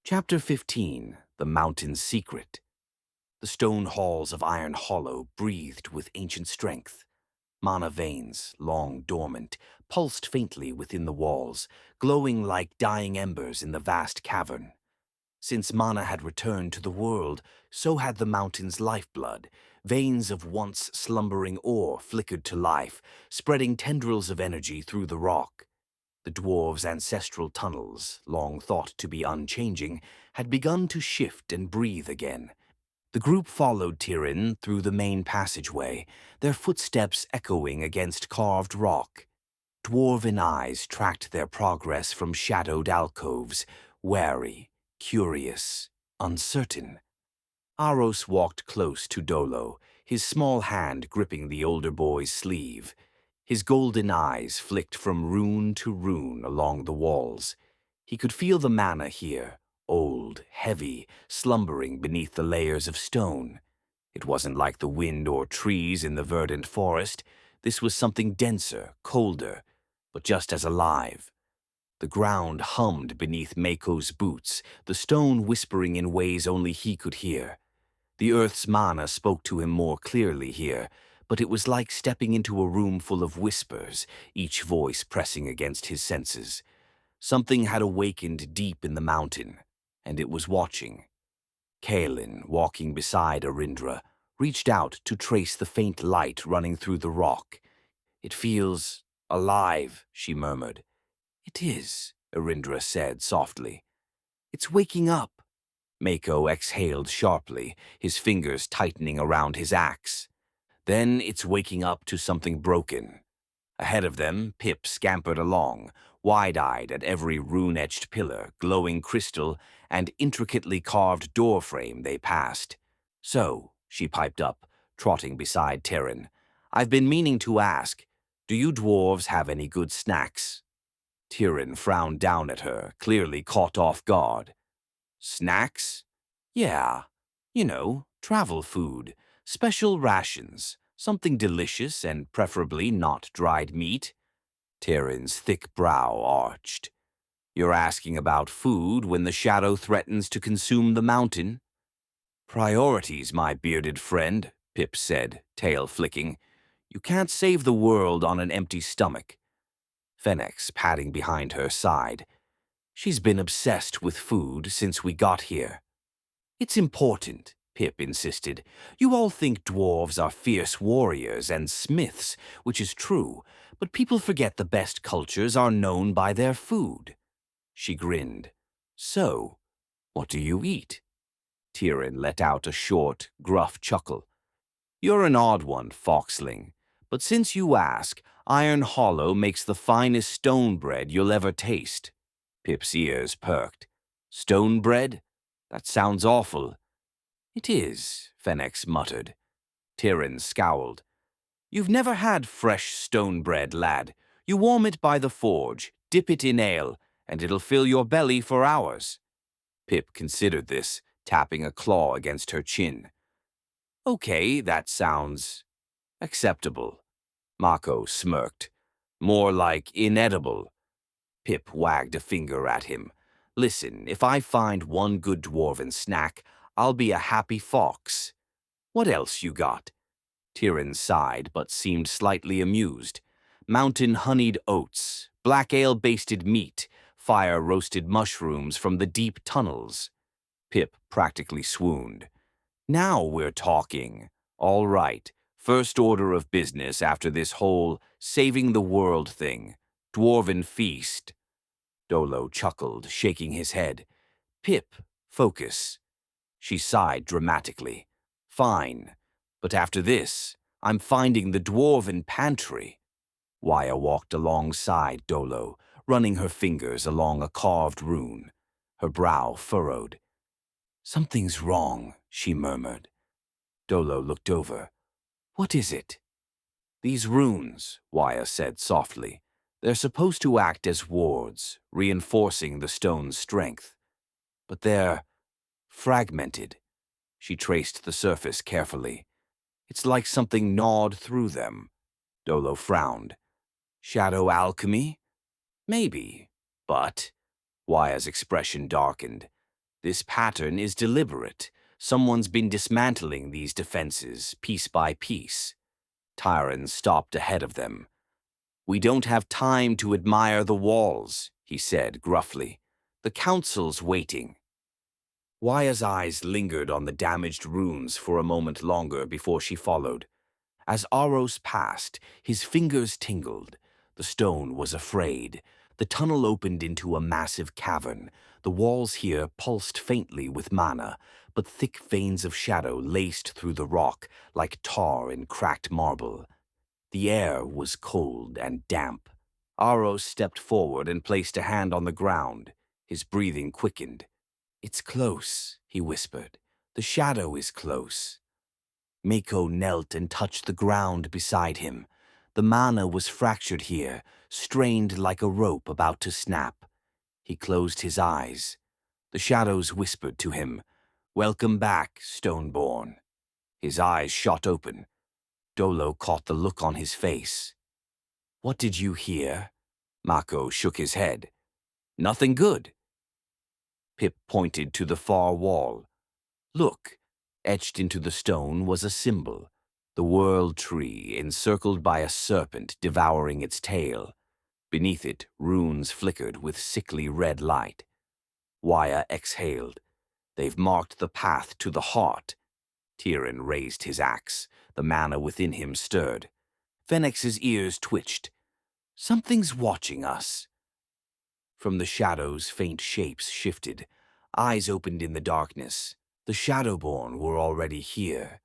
Chapter 15, The Mountain's Secret. The stone halls of Iron Hollow breathed with ancient strength. Mana veins, long dormant, pulsed faintly within the walls, glowing like dying embers in the vast cavern. Since mana had returned to the world, so had the mountain's lifeblood. Veins of once slumbering ore flickered to life, spreading tendrils of energy through the rock. The dwarves' ancestral tunnels, long thought to be unchanging, had begun to shift and breathe again. The group followed Tyrion through the main passageway, their footsteps echoing against carved rock. Dwarven eyes tracked their progress from shadowed alcoves, wary, curious, uncertain. Aros walked close to Dolo, his small hand gripping the older boy's sleeve. His golden eyes flicked from rune to rune along the walls. He could feel the mana here, old, heavy, slumbering beneath the layers of stone. It wasn't like the wind or trees in the Verdant Forest. This was something denser, colder, but just as alive. The ground hummed beneath Mako's boots, the stone whispering in ways only he could hear. The earth's mana spoke to him more clearly here, but it was like stepping into a room full of whispers, each voice pressing against his senses. Something had awakened deep in the mountain, and it was watching. Kaelin, walking beside Arindra, reached out to trace the faint light running through the rock. "It feels alive," she murmured. "It is," Arindra said softly. "It's waking up." Mako exhaled sharply, his fingers tightening around his axe. "Then it's waking up to something broken." Ahead of them, Pip scampered along, wide-eyed at every rune-etched pillar, glowing crystal, and intricately carved doorframe they passed. "So," she piped up, trotting beside Terran, "I've been meaning to ask, do you dwarves have any good snacks?" Tyrion frowned down at her, clearly caught off guard. "Snacks? Yeah. You know, travel food, special rations, something delicious and preferably not dried meat." Tyrion's thick brow arched. "You're asking about food when the shadow threatens to consume the mountain?" "Priorities, my bearded friend," Pip said, tail flicking. "You can't save the world on an empty stomach." Fennex, padding behind her, sighed. "She's been obsessed with food since we got here." "It's important," Pip insisted. "You all think dwarves are fierce warriors and smiths, which is true, but people forget the best cultures are known by their food." She grinned. "So, what do you eat?" Tyrion let out a short, gruff chuckle. "You're an odd one, Foxling, but since you ask, Iron Hollow makes the finest stone bread you'll ever taste." Pip's ears perked. "Stone bread? That sounds awful." "It is," Fennex muttered. Tyrion scowled. "You've never had fresh stone bread, lad. You warm it by the forge, dip it in ale, and it'll fill your belly for hours." Pip considered this, tapping a claw against her chin. "Okay, that sounds acceptable." Mako smirked. "More like inedible." Pip wagged a finger at him. "Listen, if I find one good dwarven snack, I'll be a happy fox. What else you got?" Tyrion sighed, but seemed slightly amused. "Mountain-honeyed oats, black ale-basted meat, fire-roasted mushrooms from the deep tunnels." Pip practically swooned. "Now we're talking. All right, first order of business after this whole saving the world thing. Dwarven feast." Dolo chuckled, shaking his head. "Pip, focus." She sighed dramatically. "Fine, but after this, I'm finding the dwarven pantry." Waya walked alongside Dolo, running her fingers along a carved rune. Her brow furrowed. "Something's wrong," she murmured. Dolo looked over. "What is it?" "These runes," Waya said softly. "They're supposed to act as wards, reinforcing the stone's strength. But they're fragmented." She traced the surface carefully. "It's like something gnawed through them." Dolo frowned. "Shadow alchemy?" "Maybe, but—" Waya's expression darkened. This pattern is deliberate. Someone's been dismantling these defenses piece by piece. Tyron stopped ahead of them. "We don't have time to admire the walls," he said gruffly. "The council's waiting." Waya's eyes lingered on the damaged runes for a moment longer before she followed. As Aros passed, his fingers tingled. The stone was afraid. The tunnel opened into a massive cavern. The walls here pulsed faintly with mana, but thick veins of shadow laced through the rock like tar in cracked marble. The air was cold and damp. Aros stepped forward and placed a hand on the ground. His breathing quickened. "It's close," he whispered. "The shadow is close." Mako knelt and touched the ground beside him. The mana was fractured here, strained like a rope about to snap. He closed his eyes. The shadows whispered to him, "Welcome back, Stoneborn." His eyes shot open. Dolo caught the look on his face. "What did you hear?" Mako shook his head. "Nothing good." Pip pointed to the far wall. "Look." Etched into the stone was a symbol, the world tree encircled by a serpent devouring its tail. Beneath it, runes flickered with sickly red light. Waya exhaled. "They've marked the path to the heart." Tyrion raised his axe. The mana within him stirred. Fenix's ears twitched. "Something's watching us." From the shadows, faint shapes shifted. Eyes opened in the darkness. The Shadowborn were already here.